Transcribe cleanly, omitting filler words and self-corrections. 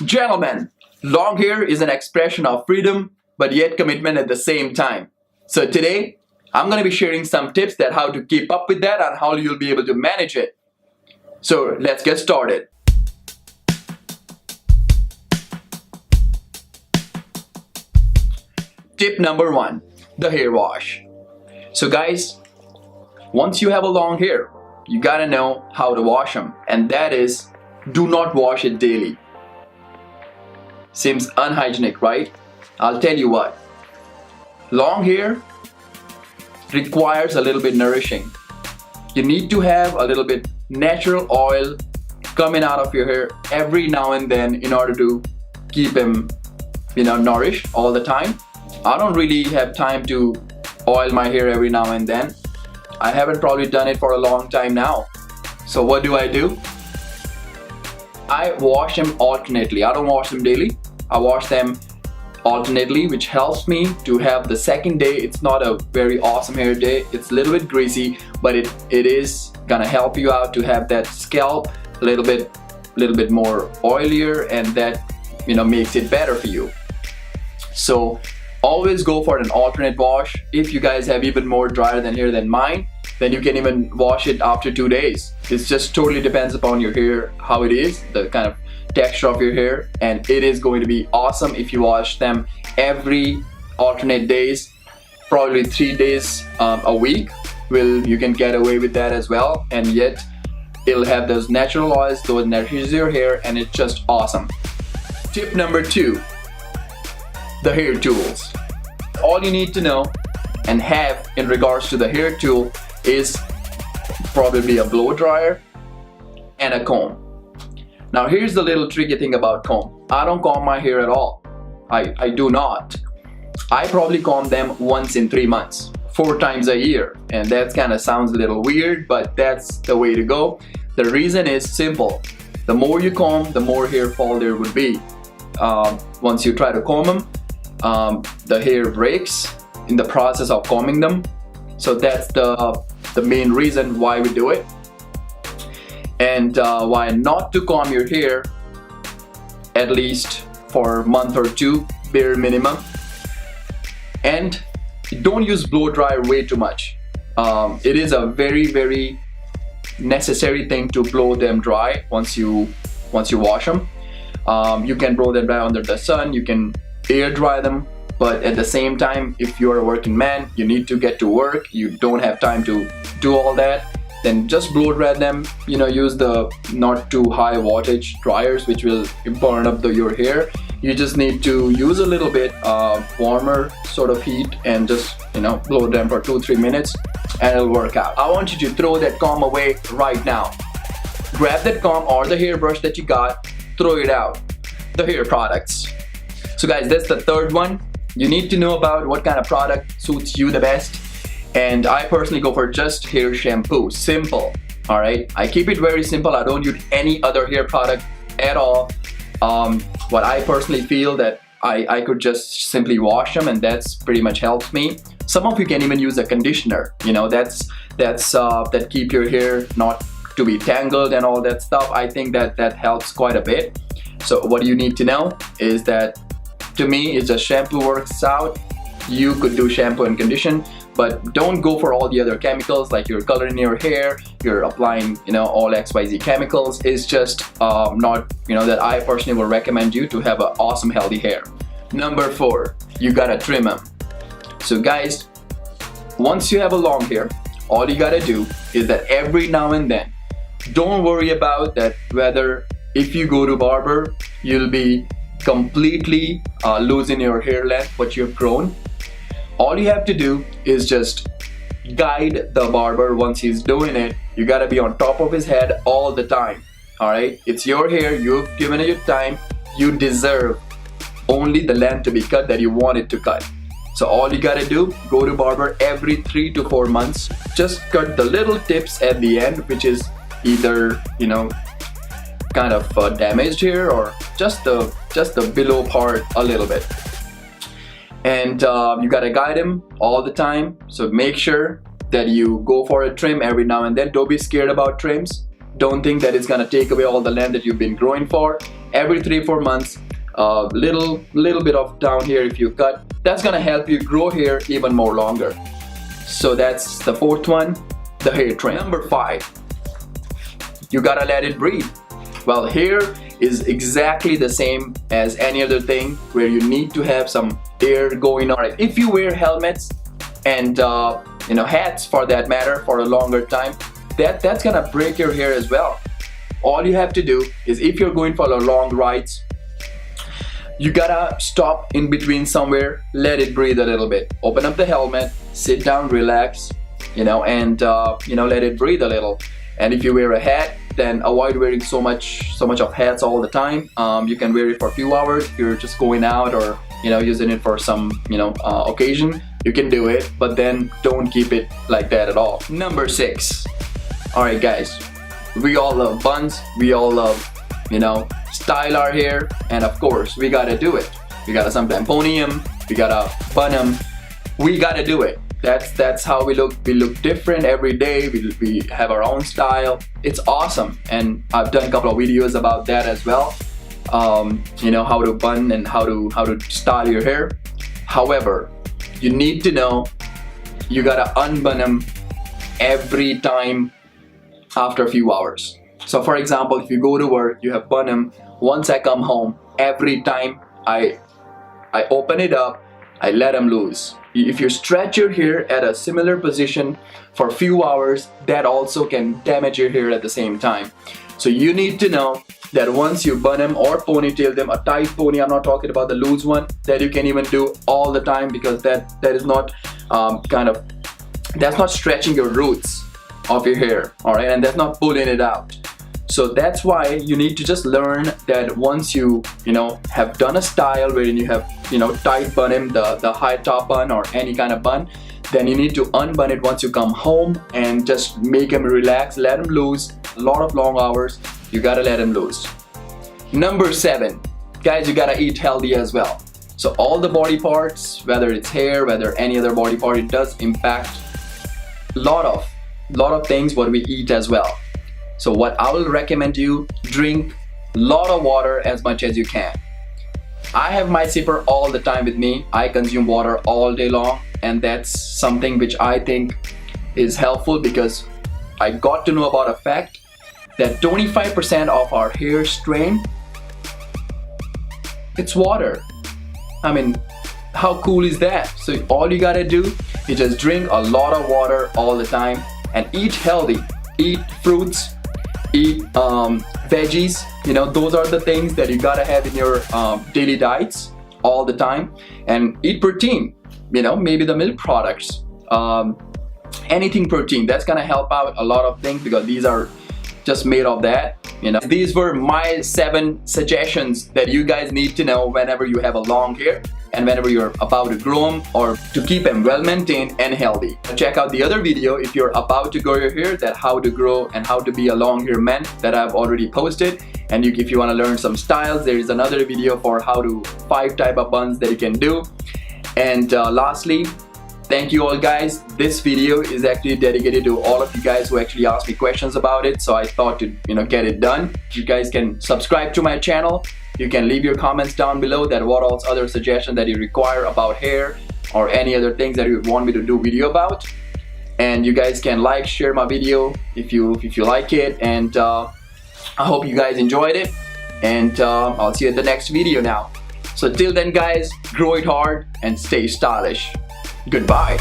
Gentlemen, long hair is an expression of freedom, but yet commitment at the same time. So today, I'm going to be sharing some tips that how to keep up with that and how you'll be able to manage it. So let's get started. Tip number 1, the hair wash. So guys, once you have a long hair, you gotta know how to wash them, and that is, do not wash it daily. Seems unhygienic, right? I'll tell you what. Long hair requires a little bit nourishing. You need to have a little bit natural oil coming out of your hair every now and then in order to keep him, nourished all the time. I don't really have time to oil my hair every now and then. I haven't probably done it for a long time now. So what do? I wash them alternately. I don't wash them daily. I wash them alternately, which helps me to have the second day. It's not a very awesome hair day. It's a little bit greasy, but it is gonna help you out to have that scalp a little bit more oilier, and that makes it better for you. So always go for an alternate wash. If you guys have even more drier hair than mine, then you can even wash it after 2 days. It just totally depends upon your hair, how it is, the kind of texture of your hair, and it is going to be awesome if you wash them every alternate days, probably 3 days a week. You can get away with that as well, and yet it'll have those natural oils, those nourishes your hair, and it's just awesome. Tip number 2, the hair tools. All you need to know and have in regards to the hair tool is probably a blow dryer and a comb. Now here's the little tricky thing about comb. I don't comb my hair at all. I do not. I probably comb them once in 3 months, 4 times a year, and that kind of sounds a little weird, but that's the way to go. The reason is simple. The more you comb, the more hair fall there would be. Once you try to comb them, the hair breaks in the process of combing them. So that's the main reason why we do it, and why not to comb your hair at least for a month or 2, bare minimum. And don't use blow dryer way too much. It is a very necessary thing to blow them dry once you wash them. You can blow them dry under the sun, you can air dry them, but at the same time, if you're a working man, you need to get to work, you don't have time to do all that, then just blow dry them. Use the not too high wattage dryers, which will burn up your hair. You just need to use a little bit warmer sort of heat and just blow them for 2-3 minutes, and it'll work out. I want you to throw that comb away right now. Grab that comb or the hairbrush that you got, throw it out. The hair products. So guys, that's the third one. You need to know about what kind of product suits you the best, and I personally go for just hair shampoo. Simple. All right, I keep it very simple. I don't use any other hair product at all. What I personally feel that I could just simply wash them, and that's pretty much helps me. Some of you can even use a conditioner. That keep your hair not to be tangled and all that stuff. I think that helps quite a bit. So what you need to know is that, to me, it's just shampoo works out. You could do shampoo and condition, but don't go for all the other chemicals, like you're coloring your hair, you're applying all XYZ chemicals. It's just not that I personally would recommend you to have an awesome healthy hair. Number 4, you gotta trim them. So guys, once you have a long hair, all you gotta do is that every now and then, don't worry about that whether if you go to barber, you'll be completely losing your hair length what you've grown. All you have to do is just guide the barber once he's doing it. You gotta be on top of his head all the time. All right, it's your hair, you've given it your time, you deserve only the length to be cut that you want it to cut. So all you gotta do, go to barber every 3 to 4 months. Just cut the little tips at the end, which is either kind of damaged here, or just the below part a little bit. And you gotta guide him all the time. So make sure that you go for a trim every now and then. Don't be scared about trims. Don't think that it's gonna take away all the length that you've been growing for. Every 3-4 months, little bit of down here if you cut, that's gonna help you grow hair even more longer. So that's the fourth one, the hair trim. Number 5, you gotta let it breathe. Well, hair is exactly the same as any other thing where you need to have some air going on. If you wear helmets and hats for that matter for a longer time, that's gonna break your hair as well. All you have to do is, if you're going for a long rides, you gotta stop in between somewhere, let it breathe a little bit. Open up the helmet, sit down, relax, and let it breathe a little. And if you wear a hat, then avoid wearing so much of hats all the time. You can wear it for a few hours if you're just going out or using it for some occasion. You can do it, but then don't keep it like that at all. Number 6. Alright guys, we all love buns, we all love style our hair, and of course we gotta do it. We gotta sometimes pony them, we gotta bun them, we gotta do it. That's how we look. We look different every day. We have our own style. It's awesome, and I've done a couple of videos about that as well. How to bun and how to style your hair. However, you need to know you gotta unbun them every time after a few hours. So for example, if you go to work, you have bun them. Once I come home, every time I open it up, I let them loose. If you stretch your hair at a similar position for a few hours, that also can damage your hair at the same time. So you need to know that once you bun them or ponytail them, a tight pony, I'm not talking about the loose one, that you can even do all the time, because that is not that's not stretching your roots of your hair, alright, and that's not pulling it out. So that's why you need to just learn that once you have done a style wherein you have tight bun him, the high top bun or any kind of bun, then you need to unbun it once you come home and just make him relax, let him loose. A lot of long hours, you gotta let him loose. Number 7, guys, you gotta eat healthy as well. So all the body parts, whether it's hair, whether any other body part, it does impact a lot of things what we eat as well. So what I will recommend you, drink a lot of water as much as you can. I have my sipper all the time with me. I consume water all day long, and that's something which I think is helpful, because I got to know about a fact that 25% of our hair strain, it's water. I mean, how cool is that? So all you gotta do is just drink a lot of water all the time and eat healthy. Eat fruits, eat veggies. Those are the things that you gotta have in your daily diets all the time. And eat protein, maybe the milk products, anything protein. That's gonna help out a lot of things, because these are just made of that. These were my 7 suggestions that you guys need to know whenever you have a long hair and whenever you're about to grow them or to keep them well maintained and healthy. Check out the other video if you're about to grow your hair, that how to grow and how to be a long hair man, that I've already posted. And if you want to learn some styles, there is another video for how to 5 type of buns that you can do. And lastly, thank you all guys. This video is actually dedicated to all of you guys who actually asked me questions about it, so I thought to get it done. You guys can subscribe to my channel. You can leave your comments down below that what else other suggestions that you require about hair or any other things that you want me to do video about. And you guys can like, share my video if you like it, and I hope you guys enjoyed it, and I'll see you at the next video now. So till then guys, grow it hard and stay stylish. Goodbye.